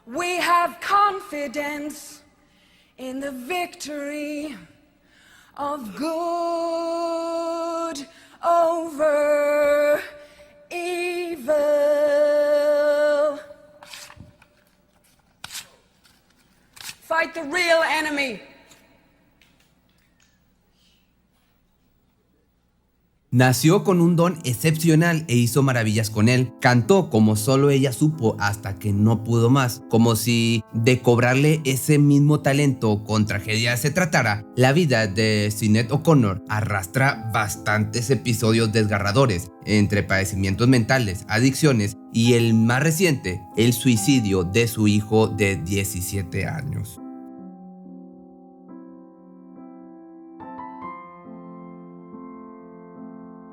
We have confidence in the victory of good over evil. Fight the real enemy. Nació con un don excepcional e hizo maravillas con él. Cantó como solo ella supo hasta que no pudo más. Como si de cobrarle ese mismo talento con tragedia se tratara, la vida de Sinéad O'Connor arrastra bastantes episodios desgarradores, entre padecimientos mentales, adicciones y el más reciente, el suicidio de su hijo de 17 años.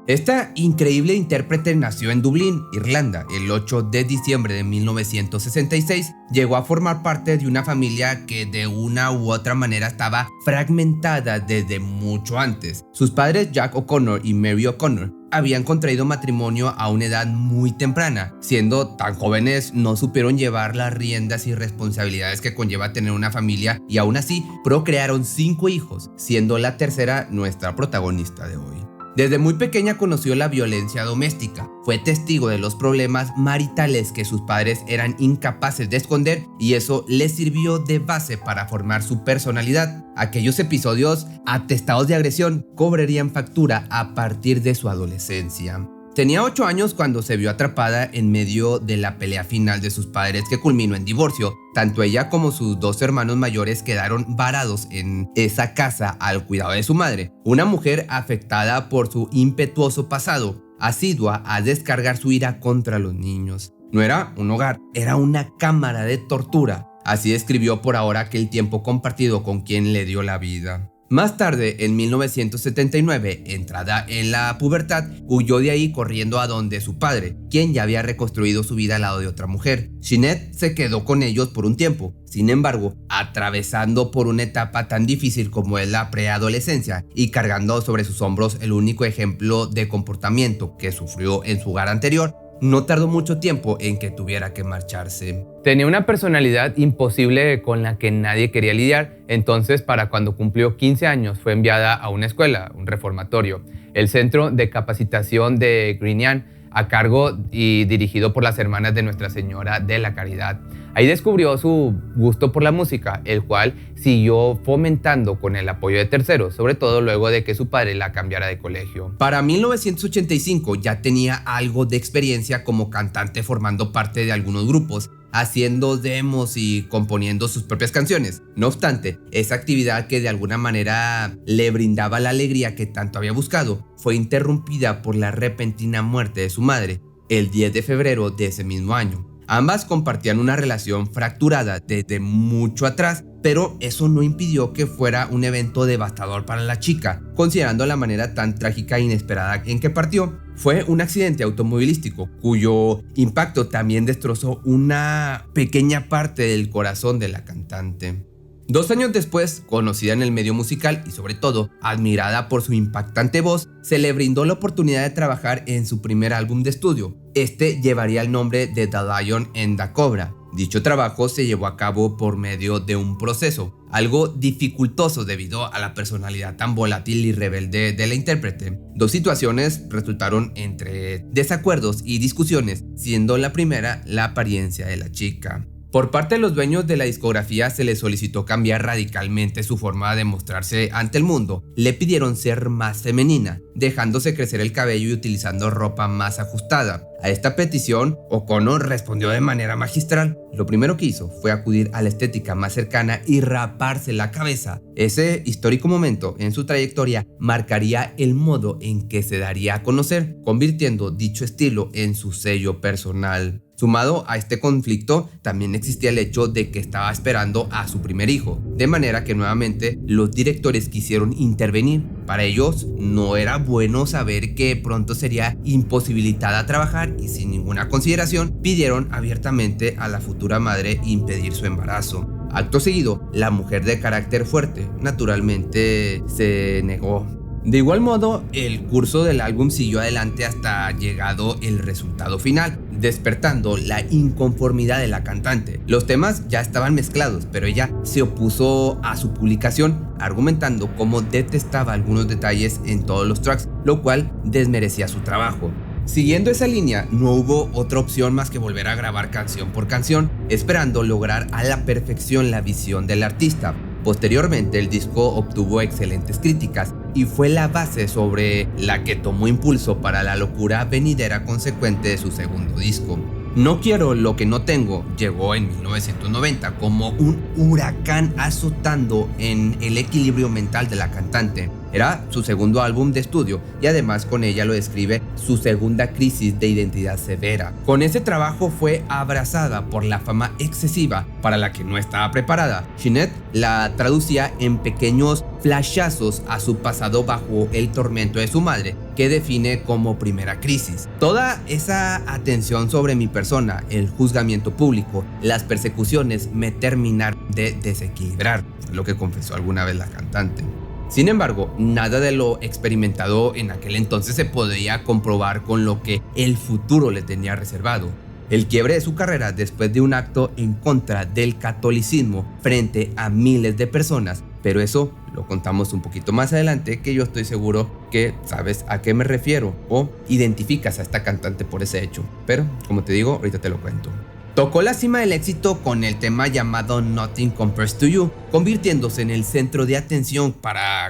Esta increíble intérprete nació en Dublín, Irlanda, el 8 de diciembre de 1966. Llegó a formar parte de una familia que de una u otra manera estaba fragmentada desde mucho antes. Sus padres, Jack O'Connor y Mary O'Connor, habían contraído matrimonio a una edad muy temprana. Siendo tan jóvenes, no supieron llevar las riendas y responsabilidades que conlleva tener una familia y aún así procrearon 5 hijos, siendo la tercera nuestra protagonista de hoy. Desde muy pequeña conoció la violencia doméstica, fue testigo de los problemas maritales que sus padres eran incapaces de esconder y eso le sirvió de base para formar su personalidad. Aquellos episodios atestados de agresión cobrarían factura a partir de su adolescencia. Tenía 8 años cuando se vio atrapada en medio de la pelea final de sus padres que culminó en divorcio. Tanto ella como sus 2 hermanos mayores quedaron varados en esa casa al cuidado de su madre, una mujer afectada por su impetuoso pasado, asidua a descargar su ira contra los niños. No era un hogar, era una cámara de tortura. Así describió por ahora aquel tiempo compartido con quien le dio la vida. Más tarde, en 1979, entrada en la pubertad, huyó de ahí corriendo a donde su padre, quien ya había reconstruido su vida al lado de otra mujer. Sinéad se quedó con ellos por un tiempo. Sin embargo, atravesando por una etapa tan difícil como es la preadolescencia y cargando sobre sus hombros el único ejemplo de comportamiento que sufrió en su hogar anterior, no tardó mucho tiempo en que tuviera que marcharse. Tenía una personalidad imposible con la que nadie quería lidiar, entonces para cuando cumplió 15 años fue enviada a una escuela, un reformatorio, el Centro de Capacitación de Grignán, a cargo y dirigido por las hermanas de Nuestra Señora de la Caridad. Ahí descubrió su gusto por la música, el cual siguió fomentando con el apoyo de terceros, sobre todo luego de que su padre la cambiara de colegio. Para 1985 ya tenía algo de experiencia como cantante formando parte de algunos grupos, haciendo demos y componiendo sus propias canciones. No obstante, esa actividad que de alguna manera le brindaba la alegría que tanto había buscado, fue interrumpida por la repentina muerte de su madre, el 10 de febrero de ese mismo año. Ambas compartían una relación fracturada desde mucho atrás, pero eso no impidió que fuera un evento devastador para la chica, considerando la manera tan trágica e inesperada en que partió. Fue un accidente automovilístico, cuyo impacto también destrozó una pequeña parte del corazón de la cantante. 2 años después, conocida en el medio musical y sobre todo admirada por su impactante voz, se le brindó la oportunidad de trabajar en su primer álbum de estudio. Este llevaría el nombre de The Lion and the Cobra. Dicho trabajo se llevó a cabo por medio de un proceso, algo dificultoso debido a la personalidad tan volátil y rebelde de la intérprete. 2 situaciones resultaron entre desacuerdos y discusiones, siendo la primera la apariencia de la chica. Por parte de los dueños de la discografía se le solicitó cambiar radicalmente su forma de mostrarse ante el mundo. Le pidieron ser más femenina, dejándose crecer el cabello y utilizando ropa más ajustada. A esta petición, O'Connor respondió de manera magistral. Lo primero que hizo fue acudir a la estética más cercana y raparse la cabeza. Ese histórico momento en su trayectoria marcaría el modo en que se daría a conocer, convirtiendo dicho estilo en su sello personal. Sumado a este conflicto, también existía el hecho de que estaba esperando a su primer hijo, de manera que nuevamente los directores quisieron intervenir. Para ellos no era bueno saber que pronto sería imposibilitada a trabajar y sin ninguna consideración pidieron abiertamente a la futura madre impedir su embarazo. Acto seguido, la mujer de carácter fuerte naturalmente se negó. De igual modo, el curso del álbum siguió adelante hasta llegado el resultado final, despertando la inconformidad de la cantante. Los temas ya estaban mezclados, pero ella se opuso a su publicación, argumentando cómo detestaba algunos detalles en todos los tracks, lo cual desmerecía su trabajo. Siguiendo esa línea, no hubo otra opción más que volver a grabar canción por canción, esperando lograr a la perfección la visión del artista. Posteriormente, el disco obtuvo excelentes críticas y fue la base sobre la que tomó impulso para la locura venidera consecuente de su segundo disco. No quiero lo que no tengo llegó en 1990 como un huracán azotando en el equilibrio mental de la cantante. Era su segundo álbum de estudio y además con ella lo describe su segunda crisis de identidad severa. Con ese trabajo fue abrazada por la fama excesiva para la que no estaba preparada. Sinead la traducía en pequeños flashazos a su pasado bajo el tormento de su madre, que define como primera crisis. Toda esa atención sobre mi persona, el juzgamiento público, las persecuciones me terminaron de desequilibrar, lo que confesó alguna vez la cantante. Sin embargo, nada de lo experimentado en aquel entonces se podía comprobar con lo que el futuro le tenía reservado. El quiebre de su carrera después de un acto en contra del catolicismo frente a miles de personas, pero eso lo contamos un poquito más adelante, que yo estoy seguro que sabes a qué me refiero o identificas a esta cantante por ese hecho, pero como te digo, ahorita te lo cuento. Tocó la cima del éxito con el tema llamado Nothing Compares to You, convirtiéndose en el centro de atención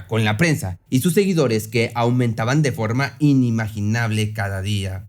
con la prensa y sus seguidores, que aumentaban de forma inimaginable cada día.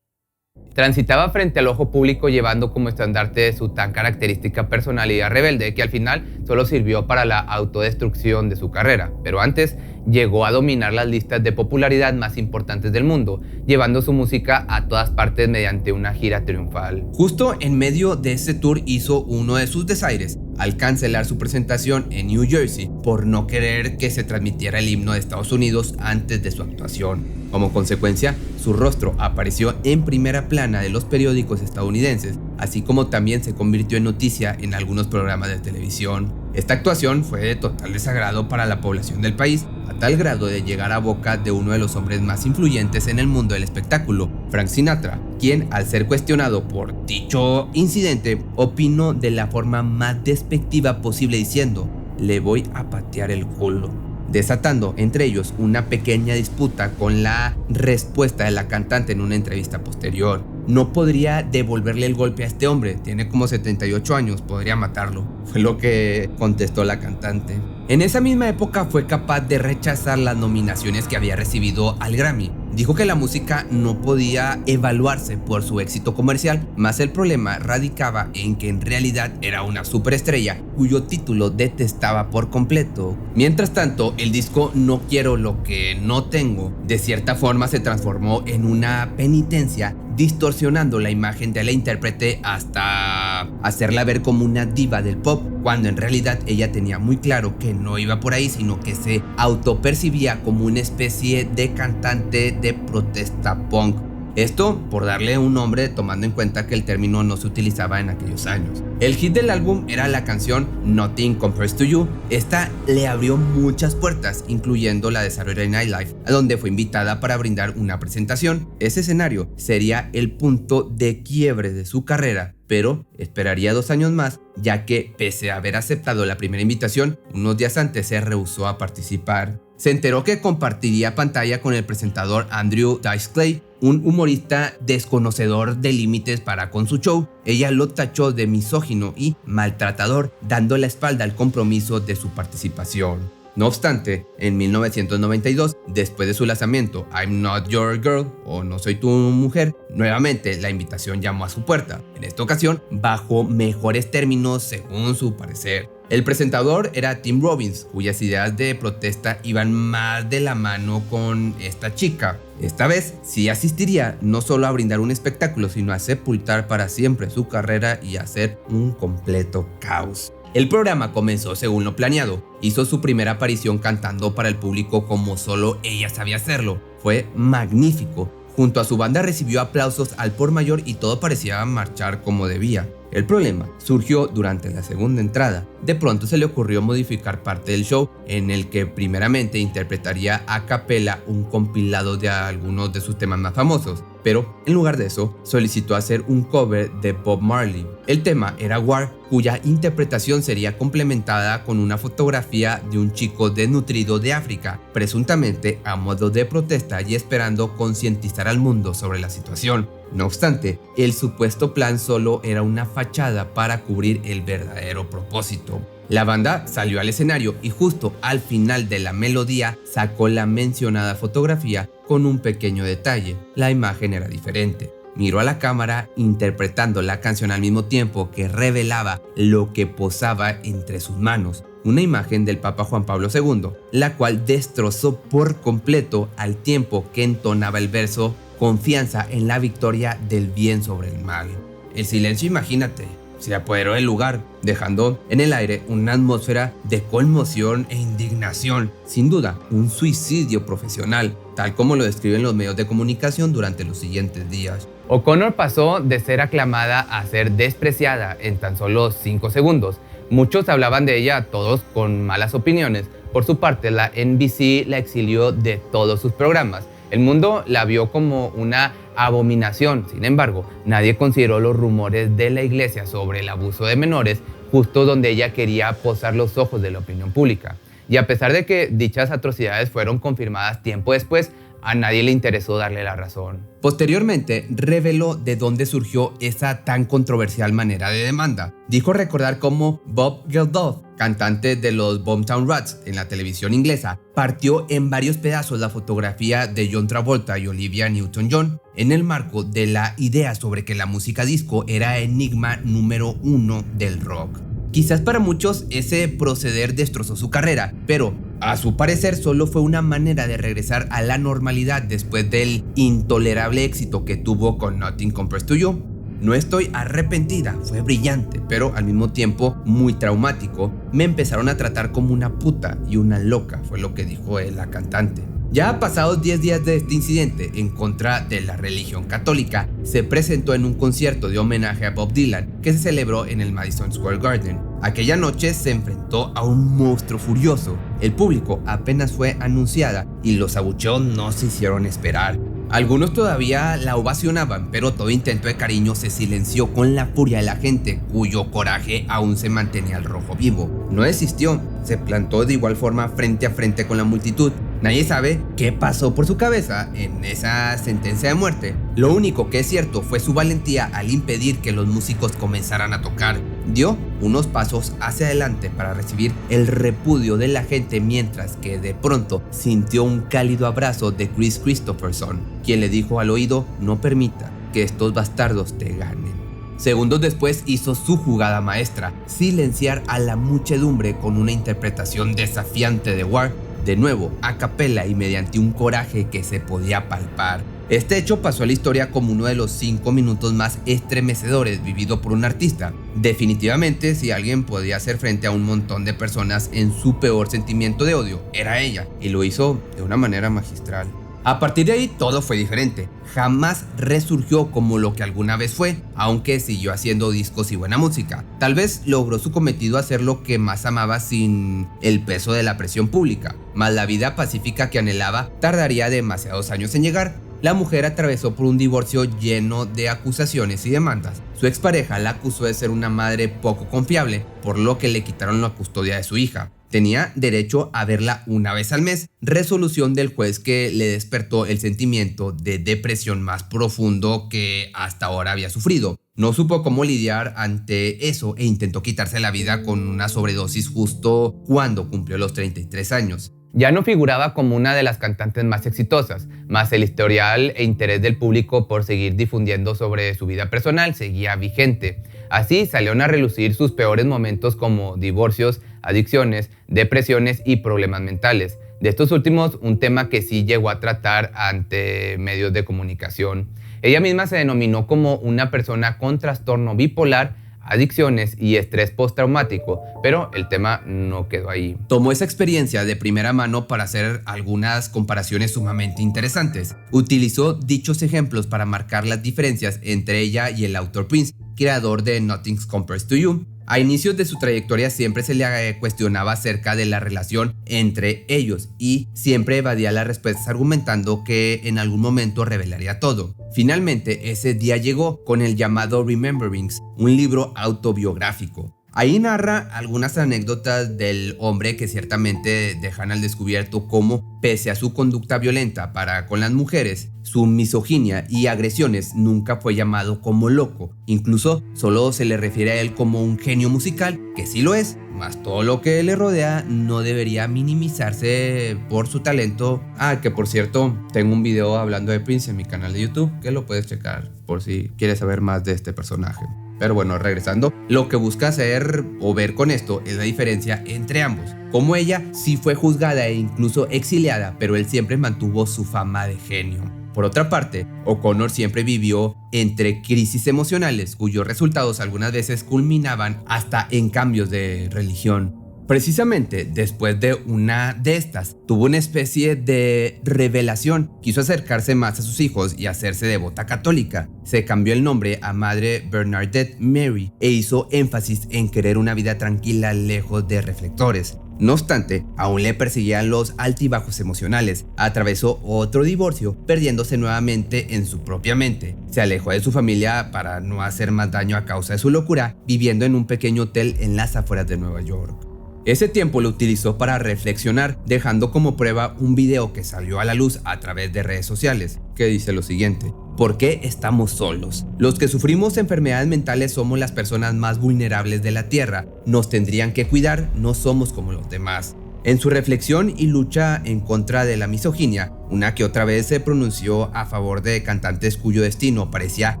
Transitaba frente al ojo público llevando como estandarte su tan característica personalidad rebelde, que al final solo sirvió para la autodestrucción de su carrera, pero antes llegó a dominar las listas de popularidad más importantes del mundo, llevando su música a todas partes mediante una gira triunfal. Justo en medio de ese tour hizo uno de sus desaires al cancelar su presentación en New Jersey por no querer que se transmitiera el himno de Estados Unidos antes de su actuación. Como consecuencia, su rostro apareció en primera plana de los periódicos estadounidenses, así como también se convirtió en noticia en algunos programas de televisión. Esta actuación fue de total desagrado para la población del país, a tal grado de llegar a boca de uno de los hombres más influyentes en el mundo del espectáculo, Frank Sinatra, quien, al ser cuestionado por dicho incidente, opinó de la forma más despectiva posible diciendo: "Le voy a patear el culo", desatando entre ellos una pequeña disputa con la respuesta de la cantante en una entrevista posterior. No podría devolverle el golpe a este hombre, tiene como 78 años, podría matarlo, fue lo que contestó la cantante. En esa misma época fue capaz de rechazar las nominaciones que había recibido al Grammy. Dijo que la música no podía evaluarse por su éxito comercial, más el problema radicaba en que en realidad era una superestrella cuyo título detestaba por completo. Mientras tanto, el disco No Quiero Lo Que No Tengo de cierta forma se transformó en una penitencia, distorsionando la imagen de la intérprete hasta hacerla ver como una diva del pop, cuando en realidad ella tenía muy claro que no iba por ahí, sino que se autopercibía como una especie de cantante de protesta punk. Esto por darle un nombre, tomando en cuenta que el término no se utilizaba en aquellos años. El hit del álbum era la canción Nothing Compares to You. Esta le abrió muchas puertas, incluyendo la de Saturday Night Live, a donde fue invitada para brindar una presentación. Ese escenario sería el punto de quiebre de su carrera, pero esperaría 2 años más, ya que pese a haber aceptado la primera invitación, unos días antes se rehusó a participar. Se enteró que compartiría pantalla con el presentador Andrew Dice Clay, un humorista desconocedor de límites para con su show. Ella lo tachó de misógino y maltratador, dando la espalda al compromiso de su participación. No obstante, en 1992, después de su lanzamiento I'm Not Your Girl o No Soy Tu Mujer, nuevamente la invitación llamó a su puerta, en esta ocasión bajo mejores términos según su parecer. El presentador era Tim Robbins, cuyas ideas de protesta iban más de la mano con esta chica. Esta vez sí asistiría no solo a brindar un espectáculo, sino a sepultar para siempre su carrera y hacer un completo caos. El programa comenzó según lo planeado. Hizo su primera aparición cantando para el público como solo ella sabía hacerlo. Fue magnífico. Junto a su banda recibió aplausos al por mayor y todo parecía marchar como debía. El problema surgió durante la segunda entrada. De pronto se le ocurrió modificar parte del show, en el que primeramente interpretaría a capela un compilado de algunos de sus temas más famosos, pero en lugar de eso solicitó hacer un cover de Bob Marley. El tema era War, cuya interpretación sería complementada con una fotografía de un chico desnutrido de África, presuntamente a modo de protesta y esperando concientizar al mundo sobre la situación. No obstante, el supuesto plan solo era una fachada para cubrir el verdadero propósito. La banda salió al escenario y justo al final de la melodía sacó la mencionada fotografía con un pequeño detalle: la imagen era diferente. Miró a la cámara interpretando la canción al mismo tiempo que revelaba lo que posaba entre sus manos, una imagen del Papa Juan Pablo II, la cual destrozó por completo al tiempo que entonaba el verso: confianza en la victoria del bien sobre el mal. El silencio, imagínate, se apoderó del lugar, dejando en el aire una atmósfera de conmoción e indignación. Sin duda, un suicidio profesional, tal como lo describen los medios de comunicación durante los siguientes días. O'Connor pasó de ser aclamada a ser despreciada en tan solo 5 segundos. Muchos hablaban de ella, todos con malas opiniones. Por su parte, la NBC la exilió de todos sus programas. El mundo la vio como una abominación. Sin embargo, nadie consideró los rumores de la iglesia sobre el abuso de menores, justo donde ella quería posar los ojos de la opinión pública. Y a pesar de que dichas atrocidades fueron confirmadas tiempo después, a nadie le interesó darle la razón. Posteriormente, reveló de dónde surgió esa tan controversial manera de demanda. Dijo recordar cómo Bob Geldof, cantante de los Boomtown Rats en la televisión inglesa, partió en varios pedazos la fotografía de John Travolta y Olivia Newton-John en el marco de la idea sobre que la música disco era enigma número 1 del rock. Quizás para muchos ese proceder destrozó su carrera, pero a su parecer solo fue una manera de regresar a la normalidad después del intolerable éxito que tuvo con Nothing Compares to You. No estoy arrepentida, fue brillante, pero al mismo tiempo muy traumático. Me empezaron a tratar como una puta y una loca, fue lo que dijo la cantante. Ya pasados 10 días de este incidente en contra de la religión católica, se presentó en un concierto de homenaje a Bob Dylan que se celebró en el Madison Square Garden. Aquella noche se enfrentó a un monstruo furioso. El público apenas fue anunciada y los abucheos no se hicieron esperar. Algunos todavía la ovacionaban, pero todo intento de cariño se silenció con la furia de la gente, cuyo coraje aún se mantenía al rojo vivo. No desistió, se plantó de igual forma frente a frente con la multitud. Nadie sabe qué pasó por su cabeza en esa sentencia de muerte. Lo único que es cierto fue su valentía al impedir que los músicos comenzaran a tocar. Dio unos pasos hacia adelante para recibir el repudio de la gente, mientras que de pronto sintió un cálido abrazo de Chris Christopherson, quien le dijo al oído: no permita que estos bastardos te ganen. Segundos después hizo su jugada maestra: silenciar a la muchedumbre con una interpretación desafiante de War, de nuevo a capela y mediante un coraje que se podía palpar. Este hecho pasó a la historia como uno de los 5 minutos más estremecedores vivido por un artista. Definitivamente, si alguien podía hacer frente a un montón de personas en su peor sentimiento de odio, era ella, y lo hizo de una manera magistral. A partir de ahí todo fue diferente. Jamás resurgió como lo que alguna vez fue, aunque siguió haciendo discos y buena música. Tal vez logró su cometido, hacer lo que más amaba sin el peso de la presión pública, mas la vida pacífica que anhelaba tardaría demasiados años en llegar. La mujer atravesó por un divorcio lleno de acusaciones y demandas. Su expareja la acusó de ser una madre poco confiable, por lo que le quitaron la custodia de su hija. Tenía derecho a verla una vez al mes, resolución del juez que le despertó el sentimiento de depresión más profundo que hasta ahora había sufrido. No supo cómo lidiar ante eso e intentó quitarse la vida con una sobredosis justo cuando cumplió los 33 años. Ya no figuraba como una de las cantantes más exitosas, mas el historial e interés del público por seguir difundiendo sobre su vida personal seguía vigente. Así salieron a relucir sus peores momentos, como divorcios, adicciones, depresiones y problemas mentales. De estos últimos, un tema que sí llegó a tratar ante medios de comunicación. Ella misma se denominó como una persona con trastorno bipolar, adicciones y estrés postraumático, pero el tema no quedó ahí. Tomó esa experiencia de primera mano para hacer algunas comparaciones sumamente interesantes. Utilizó dichos ejemplos para marcar las diferencias entre ella y el autor Prince, creador de Nothing Compares to You. A inicios de su trayectoria siempre se le cuestionaba acerca de la relación entre ellos y siempre evadía las respuestas argumentando que en algún momento revelaría todo. Finalmente, ese día llegó con el llamado Rememberings, un libro autobiográfico. Ahí narra algunas anécdotas del hombre que ciertamente dejan al descubierto cómo, pese a su conducta violenta para con las mujeres, su misoginia y agresiones, nunca fue llamado como loco. Incluso solo se le refiere a él como un genio musical, que sí lo es, mas todo lo que le rodea no debería minimizarse por su talento. Que por cierto, tengo un video hablando de Prince en mi canal de YouTube, que lo puedes checar por si quieres saber más de este personaje. Pero bueno, regresando, lo que busca hacer o ver con esto es la diferencia entre ambos. Como ella sí fue juzgada e incluso exiliada, pero él siempre mantuvo su fama de genio. Por otra parte, O'Connor siempre vivió entre crisis emocionales cuyos resultados algunas veces culminaban hasta en cambios de religión. Precisamente después de una de estas, tuvo una especie de revelación. Quiso acercarse más a sus hijos y hacerse devota católica. Se cambió el nombre a Madre Bernadette Mary e hizo énfasis en querer una vida tranquila lejos de reflectores. No obstante, aún le perseguían los altibajos emocionales. Atravesó otro divorcio, perdiéndose nuevamente en su propia mente. Se alejó de su familia para no hacer más daño a causa de su locura, viviendo en un pequeño hotel en las afueras de Nueva York. Ese tiempo lo utilizó para reflexionar, dejando como prueba un video que salió a la luz a través de redes sociales, que dice lo siguiente: ¿por qué estamos solos? Los que sufrimos enfermedades mentales somos las personas más vulnerables de la Tierra. Nos tendrían que cuidar, no somos como los demás. En su reflexión y lucha en contra de la misoginia, una que otra vez se pronunció a favor de cantantes cuyo destino parecía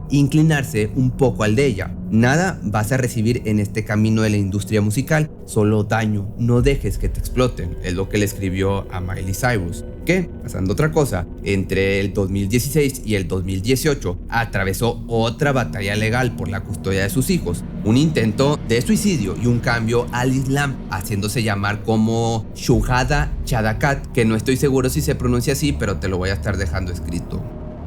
inclinarse un poco al de ella. Nada vas a recibir en este camino de la industria musical, solo daño, no dejes que te exploten, es lo que le escribió a Miley Cyrus, que, pasando otra cosa, entre el 2016 y el 2018 atravesó otra batalla legal por la custodia de sus hijos, un intento de suicidio y un cambio al Islam, haciéndose llamar como Shuhada Chadakat, que no estoy seguro si se pronuncia así, pero te lo voy a estar dejando escrito.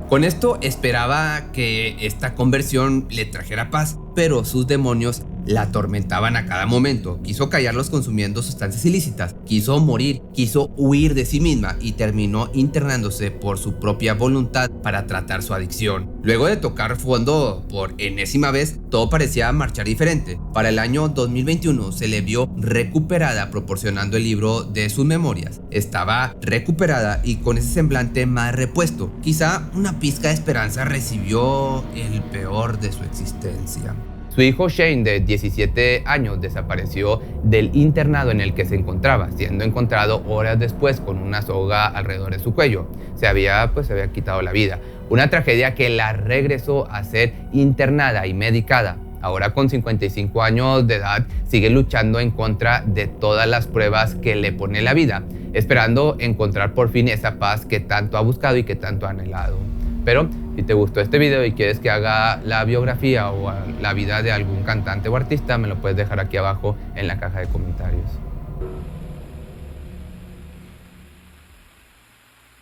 Con esto esperaba que esta conversión le trajera paz, pero sus demonios la atormentaban a cada momento. Quiso callarlos consumiendo sustancias ilícitas, quiso morir, quiso huir de sí misma y terminó internándose por su propia voluntad para tratar su adicción. Luego de tocar fondo por enésima vez, todo parecía marchar diferente. Para el año 2021 se le vio recuperada proporcionando el libro de sus memorias. Estaba recuperada y con ese semblante más repuesto. Quizá una pizca de esperanza recibió el peor de su existencia. Su hijo Shane, de 17 años, desapareció del internado en el que se encontraba, siendo encontrado horas después con una soga alrededor de su cuello. Se había quitado la vida. Una tragedia que la regresó a ser internada y medicada. Ahora, con 55 años de edad, sigue luchando en contra de todas las pruebas que le pone la vida, esperando encontrar por fin esa paz que tanto ha buscado y que tanto ha anhelado. Pero si te gustó este video y quieres que haga la biografía o la vida de algún cantante o artista, me lo puedes dejar aquí abajo en la caja de comentarios.